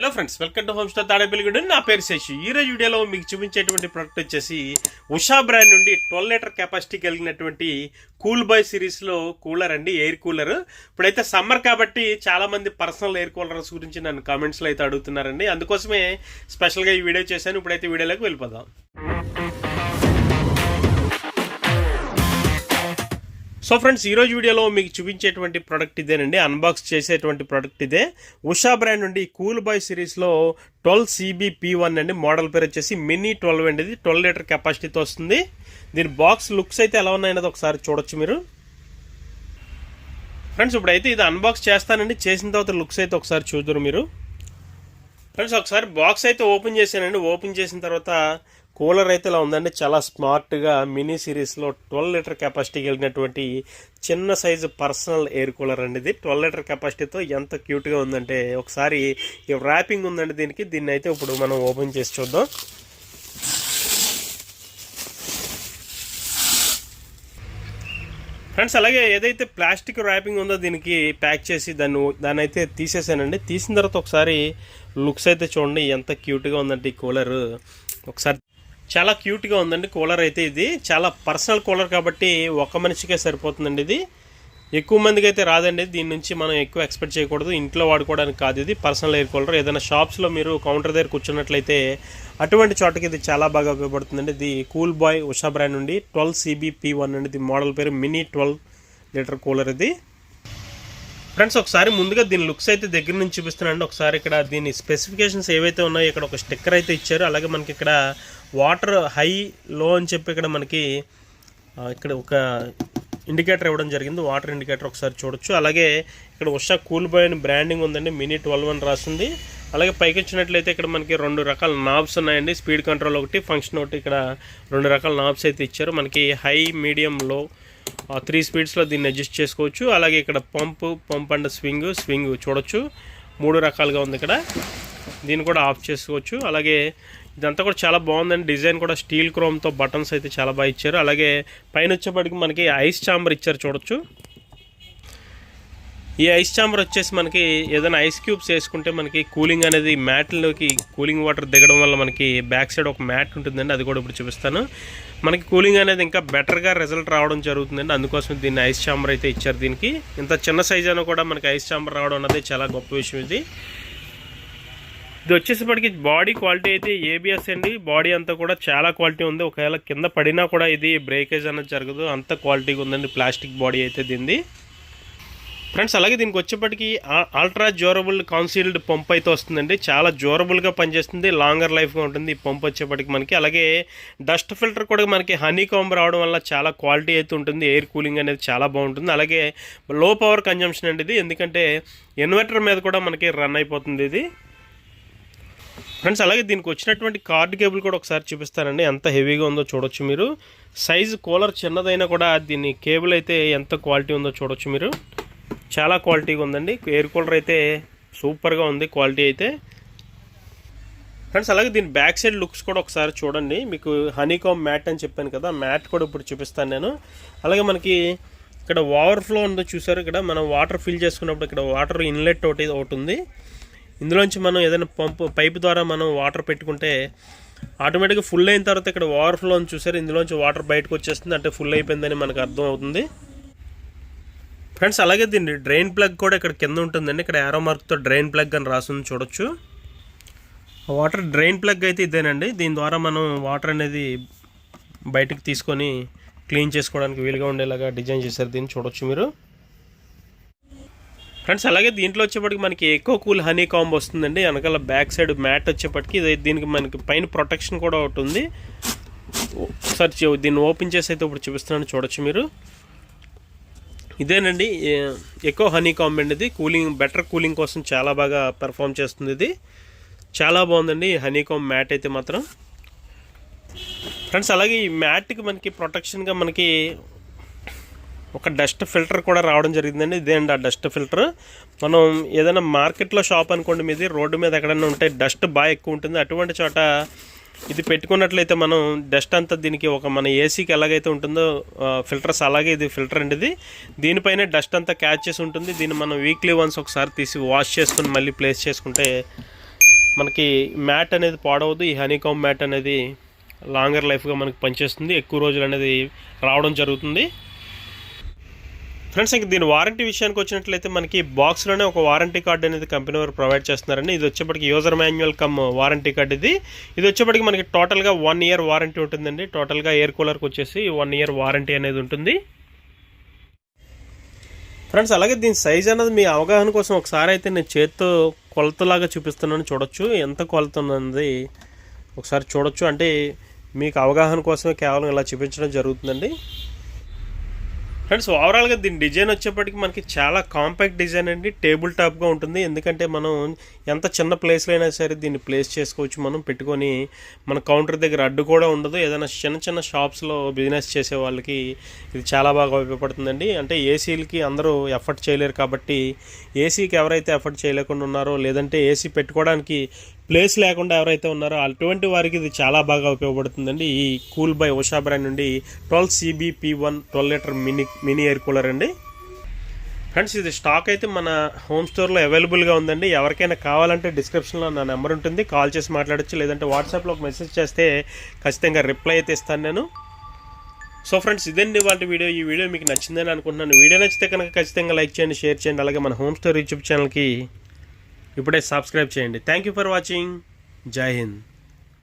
Hello friends, welcome to home star Tadepalligudem. నా పేరు శశి. ఈరోజు వీడియోలో మీకు చూపించేటువంటి ప్రోడక్ట్ వచ్చేసి ఉషా బ్రాండ్ నుండి 12 లీటర్ కెపాసిటీ కలిగినటువంటి కూల్ బాయ్ సిరీస్లో కూలర్ అండి, ఎయిర్ కూలర్. ఇప్పుడైతే సమ్మర్ కాబట్టి చాలామంది పర్సనల్ ఎయిర్ కూలర్స్ గురించి నన్ను కామెంట్స్లో అయితే అడుగుతున్నారండి. అందుకోసమే స్పెషల్గా ఈ వీడియో చేశాను. ఇప్పుడైతే వీడియోలోకి వెళ్ళిపోదాం. సో ఫ్రెండ్స్, ఈరోజు వీడియోలో మీకు చూపించేటువంటి ప్రోడక్ట్ ఇదేనండి, అన్బాక్స్ చేసేటువంటి ప్రోడక్ట్ ఇదే. ఉషా బ్రాండ్ నుండి కూల్ బాయ్ సిరీస్లో 12 CBP1 అండి. మోడల్ పేరు వచ్చేసి మినీ 12 అండి. ఇది 12 లీటర్ కెపాసిటీతో వస్తుంది. దీని బాక్స్ లుక్స్ అయితే ఎలా ఉన్నాయన్నది ఒకసారి చూడొచ్చు మీరు. ఫ్రెండ్స్, ఇప్పుడైతే ఇది అన్బాక్స్ చేస్తానండి. చేసిన తర్వాత లుక్స్ అయితే ఒకసారి చూద్దరు మీరు. ఫ్రెండ్స్, ఒకసారి బాక్స్ అయితే ఓపెన్ చేశానండి. ఓపెన్ చేసిన తర్వాత కూలర్ అయితే ఇలా ఉందండి. చాలా స్మార్ట్గా మినీ సిరీస్లో 12 లీటర్ కెపాసిటీ కలిగినటువంటి చిన్న సైజు పర్సనల్ ఎయిర్ కూలర్ అండి. ఇది 12 లీటర్ కెపాసిటీతో ఎంత క్యూట్గా ఉందంటే ఒకసారి ఈ ర్యాపింగ్ ఉందండి దీనికి. దీన్ని అయితే ఇప్పుడు మనం ఓపెన్ చేసి చూద్దాం. ఫ్రెండ్స్, అలాగే ఏదైతే ప్లాస్టిక్ ర్యాపింగ్ ఉందో దీనికి ప్యాక్ చేసి దాన్ని అయితే తీసేసానండి. తీసిన తర్వాత ఒకసారి లుక్స్ అయితే చూడండి ఎంత క్యూట్గా ఉందంటే ఈ కూలర్. ఒకసారి చాలా క్యూట్గా ఉందండి కూలర్ అయితే. ఇది చాలా పర్సనల్ కూలర్ కాబట్టి ఒక మనిషికే సరిపోతుందండి. ఇది ఎక్కువ మందికి అయితే రాదండి. దీని నుంచి మనం ఎక్కువ ఎక్స్పెక్ట్ చేయకూడదు. ఇంట్లో వాడుకోవడానికి కాదు, ఇది పర్సనల్ ఎయిర్ కూలర్. ఏదైనా షాప్స్లో మీరు కౌంటర్ దగ్గర కూర్చున్నట్లయితే అటువంటి చోటకి ఇది చాలా బాగా ఉపయోగపడుతుందండి. ఇది కూల్ బాయ్ ఉషా బ్రాండ్ నుండి 12 CBP1 అండి. ఇది మోడల్ పేరు మినీ 12 లీటర్ కూలర్ ఇది. ఫ్రెండ్స్, ఒకసారి ముందుగా దీని లుక్స్ అయితే దగ్గర నుంచి చూపిస్తున్నానండి. ఒకసారి ఇక్కడ దీని స్పెసిఫికేషన్స్ ఏవైతే ఉన్నాయో ఇక్కడ ఒక స్టిక్కర్ అయితే ఇచ్చారు. అలాగే మనకి ఇక్కడ వాటర్ హై లో అని చెప్పి ఇక్కడ మనకి ఇక్కడ ఒక ఇండికేటర్ ఇవ్వడం జరిగింది, వాటర్ ఇండికేటర్. ఒకసారి చూడొచ్చు. అలాగే ఇక్కడ ఉషా కూల్ బాయ్ అని బ్రాండింగ్ ఉందండి, మినీ 12 అని రాస్తుంది. అలాగే పైకి వచ్చినట్లయితే ఇక్కడ మనకి 2 రకాల నాబ్స్ ఉన్నాయండి. స్పీడ్ కంట్రోల్ ఒకటి, ఫంక్షన్ ఒకటి. ఇక్కడ 2 రకాల నాబ్స్ అయితే ఇచ్చారు. మనకి హై, మీడియం, లో 3 స్పీడ్స్లో దీన్ని అడ్జస్ట్ చేసుకోవచ్చు. అలాగే ఇక్కడ పంప్ అండ్ స్వింగ్ చూడొచ్చు. 3 రకాలుగా ఉంది ఇక్కడ. దీన్ని కూడా ఆఫ్ చేసుకోవచ్చు. అలాగే ఇదంతా కూడా చాలా బాగుందండి. డిజైన్ కూడా స్టీల్ క్రోమ్తో బటన్స్ అయితే చాలా బాగా ఇచ్చారు. అలాగే పైన వచ్చేప్పటికి మనకి ఐస్ ఛాంబర్ ఇచ్చారు చూడొచ్చు. ఈ ఐస్ ఛాంబర్ వచ్చేసి మనకి ఏదైనా ఐస్ క్యూబ్స్ వేసుకుంటే మనకి కూలింగ్ అనేది మ్యాట్లోకి కూలింగ్ వాటర్ దిగడం వల్ల మనకి బ్యాక్ సైడ్ ఒక మ్యాట్ ఉంటుందండి. అది కూడా ఇప్పుడు చూపిస్తాను. మనకి కూలింగ్ అనేది ఇంకా బెటర్గా రిజల్ట్ రావడం జరుగుతుందండి. అందుకోసం దీన్ని ఐస్ ఛాంబర్ అయితే ఇచ్చారు. దీనికి ఇంత చిన్న సైజ్ అయినా కూడా మనకి ఐస్ ఛాంబర్ రావడం అన్నది చాలా గొప్ప విషయం. ఇది వచ్చేసప్పటికి బాడీ క్వాలిటీ అయితే ABS అండి. బాడీ అంతా కూడా చాలా క్వాలిటీ ఉంది. ఒకవేళ కింద పడినా కూడా ఇది బ్రేకేజ్ అనేది జరగదు, అంత క్వాలిటీగా ఉందండి ప్లాస్టిక్ బాడీ అయితే దీనిది. ఫ్రెండ్స్, అలాగే దీనికి వచ్చేప్పటికి అల్ట్రా డ్యూరబుల్ కాన్సీల్డ్ పంప్ అయితే వస్తుందండి. చాలా డ్యూరబుల్గా పనిచేస్తుంది, లాంగర్ లైఫ్గా ఉంటుంది ఈ పంప్ వచ్చేప్పటికి మనకి. అలాగే డస్ట్ ఫిల్టర్ కూడా మనకి హనీ కాంబ్ రావడం వల్ల చాలా క్వాలిటీ అయితే ఉంటుంది. ఎయిర్ కూలింగ్ అనేది చాలా బాగుంటుంది. అలాగే లో పవర్ కన్జంప్షన్ అండి ఇది, ఎందుకంటే ఇన్వర్టర్ మీద కూడా మనకి రన్ అయిపోతుంది ఇది. ఫ్రెండ్స్, అలాగే దీనికి వచ్చినటువంటి కార్డ్ కేబుల్ కూడా ఒకసారి చూపిస్తానండి. ఎంత హెవీగా ఉందో చూడొచ్చు మీరు. సైజు కూలర్ చిన్నదైనా కూడా దీని కేబుల్ అయితే ఎంత క్వాలిటీ ఉందో చూడొచ్చు మీరు. చాలా క్వాలిటీగా ఉందండి. ఎయిర్ కూలర్ అయితే సూపర్గా ఉంది క్వాలిటీ అయితే. ఫ్రెండ్స్, అలాగే దీని బ్యాక్ సైడ్ లుక్స్ కూడా ఒకసారి చూడండి. మీకు హనీకామ్ మ్యాట్ అని చెప్పాను కదా, మ్యాట్ కూడా ఇప్పుడు చూపిస్తాను నేను. అలాగే మనకి ఇక్కడ ఓవర్ఫ్లో ఉందో చూసారు. ఇక్కడ మనం వాటర్ ఫిల్ చేసుకున్నప్పుడు ఇక్కడ వాటర్ ఇన్లెట్ ఒకటి ఉంది. ఇందులోంచి మనం ఏదైనా పైపు ద్వారా మనం వాటర్ పెట్టుకుంటే ఆటోమేటిక్గా ఫుల్ అయిన తర్వాత ఇక్కడ ఓవర్ఫ్లో అని చూసారు. ఇందులోంచి వాటర్ బయటకు వచ్చేస్తుంది, అంటే ఫుల్ అయిపోయిందని మనకు అర్థం అవుతుంది. ఫ్రెండ్స్, అలాగే దీన్ని డ్రైన్ ప్లగ్ కూడా ఇక్కడ కింద ఉంటుందండి. ఇక్కడ యారో మార్క్తో డ్రైన్ ప్లగ్ అని రాస్తుంది చూడొచ్చు. వాటర్ డ్రైన్ ప్లగ్ అయితే ఇదేనండి. దీని ద్వారా మనం వాటర్ అనేది బయటకు తీసుకొని క్లీన్ చేసుకోవడానికి వీలుగా ఉండేలాగా డిజైన్ చేశారు దీన్ని చూడొచ్చు మీరు. ఫ్రెండ్స్, అలాగే దీంట్లో వచ్చేప్పటికి మనకి ఎక్కువ కూల్ హనీ కాంబ్ వస్తుందండి. వెనకాల బ్యాక్ సైడ్ మ్యాట్ వచ్చేప్పటికి దీనికి మనకి పైన ప్రొటెక్షన్ కూడా ఒకటి ఉంది. ఒకసారి దీన్ని ఓపెన్ చేసి అయితే ఇప్పుడు చూపిస్తున్నాను చూడొచ్చు మీరు. ఇదేనండి ఎక్కువ హనీ కాంబ్ అండి. ఇది బెటర్ కూలింగ్ కోసం చాలా బాగా పెర్ఫామ్ చేస్తుంది. ఇది చాలా బాగుందండి హనీ కాంబ్ మ్యాట్ అయితే మాత్రం. ఫ్రెండ్స్, అలాగే ఈ మ్యాట్కి మనకి ప్రొటెక్షన్గా మనకి ఒక డస్ట్ ఫిల్టర్ కూడా రావడం జరిగిందండి. ఇదేంటి ఆ డస్ట్ ఫిల్టర్. మనం ఏదైనా మార్కెట్లో షాప్ అనుకోండి, మీది రోడ్డు మీద ఎక్కడైనా ఉంటే డస్ట్ బాగా ఎక్కువ ఉంటుంది. అటువంటి చోట ఇది పెట్టుకున్నట్లయితే మనం డస్ట్ అంతా దీనికి ఒక మన ఏసీకి ఎలాగైతే ఉంటుందో ఫిల్టర్స్ అలాగే ఇది ఫిల్టర్ అండి. ఇది దీనిపైనే డస్ట్ అంతా క్యాచ్ చేసి ఉంటుంది. దీన్ని మనం వీక్లీ వన్స్ ఒకసారి తీసి వాష్ చేసుకుని మళ్ళీ ప్లేస్ చేసుకుంటే మనకి మ్యాట్ అనేది పాడవద్దు. ఈ హనీకామ్ మ్యాట్ అనేది లాంగర్ లైఫ్గా మనకి పనిచేస్తుంది, ఎక్కువ రోజులు అనేది రావడం జరుగుతుంది. ఫ్రెండ్స్, ఇంక దీని వారంటీ విషయానికి వచ్చినట్లయితే మనకి బాక్స్లోనే ఒక వారంటీ కార్డు అనేది కంపెనీ వారు ప్రొవైడ్ చేస్తున్నారండి. ఇది వచ్చేప్పటికి user manual come warranty card. ఇది వచ్చేప్పటికి మనకి టోటల్గా 1 ఇయర్ వారంటీ ఉంటుందండి. టోటల్గా ఎయిర్ కూలర్కి వచ్చేసి 1 ఇయర్ వారంటీ అనేది ఉంటుంది ఫ్రెండ్స్. అలాగే దీని సైజ్ అనేది మీ అవగాహన కోసం ఒకసారి అయితే నేను చేత్తో కొలతలాగా చూపిస్తున్నాను, చూడొచ్చు ఎంత కొలత ఉన్నది ఒకసారి చూడొచ్చు. అంటే మీకు అవగాహన కోసమే కేవలం ఇలా చూపించడం జరుగుతుందండి. ఫ్రెండ్స్, ఓవరాల్గా దీని డిజైన్ వచ్చేప్పటికి మనకి చాలా కాంపాక్ట్ డిజైన్ అండి. టేబుల్ టాప్గా ఉంటుంది, ఎందుకంటే మనం ఎంత చిన్న ప్లేస్లో అయినా సరే దీన్ని ప్లేస్ చేసుకోవచ్చు. మనం పెట్టుకొని మన కౌంటర్ దగ్గర అడ్డు కూడా ఉండదు. ఏదైనా చిన్న చిన్న షాప్స్లో బిజినెస్ చేసే వాళ్ళకి ఇది చాలా బాగా ఉపయోగపడుతుందండి. అంటే ఏసీలకి అందరూ ఎఫర్ట్ చేయలేరు కాబట్టి, ఏసీకి ఎవరైతే ఎఫర్ట్ చేయలేకుండా ఉన్నారో, లేదంటే ఏసీ పెట్టుకోవడానికి ప్లేస్ లేకుండా ఎవరైతే ఉన్నారో అటువంటి వారికి ఇది చాలా బాగా ఉపయోగపడుతుందండి. ఈ కూల్ బై ఉషా బ్రాండ్ నుండి 12 CBP1 12 litre mini air cooler అండి. ఫ్రెండ్స్, ఇది స్టాక్ అయితే మన హోమ్ స్టోర్లో అవైలబుల్గా ఉందండి. ఎవరికైనా కావాలంటే డిస్క్రిప్షన్లో నా నెంబర్ ఉంటుంది, కాల్ చేసి మాట్లాడచ్చు. లేదంటే వాట్సాప్లో ఒక మెసేజ్ చేస్తే ఖచ్చితంగా రిప్లై అయితే ఇస్తాను నేను. సో ఫ్రెండ్స్, ఇదండి వాళ్ళ వీడియో. ఈ వీడియో మీకు నచ్చిందని అనుకుంటున్నాను. వీడియో నచ్చితే కనుక ఖచ్చితంగా లైక్ చేయండి, షేర్ చేయండి. అలాగే మన హోమ్ స్టోర్ యూట్యూబ్ ఛానల్కి ఇప్పుడే సబ్స్క్రైబ్ చేయండి. Thank you for watching. జై హింద్.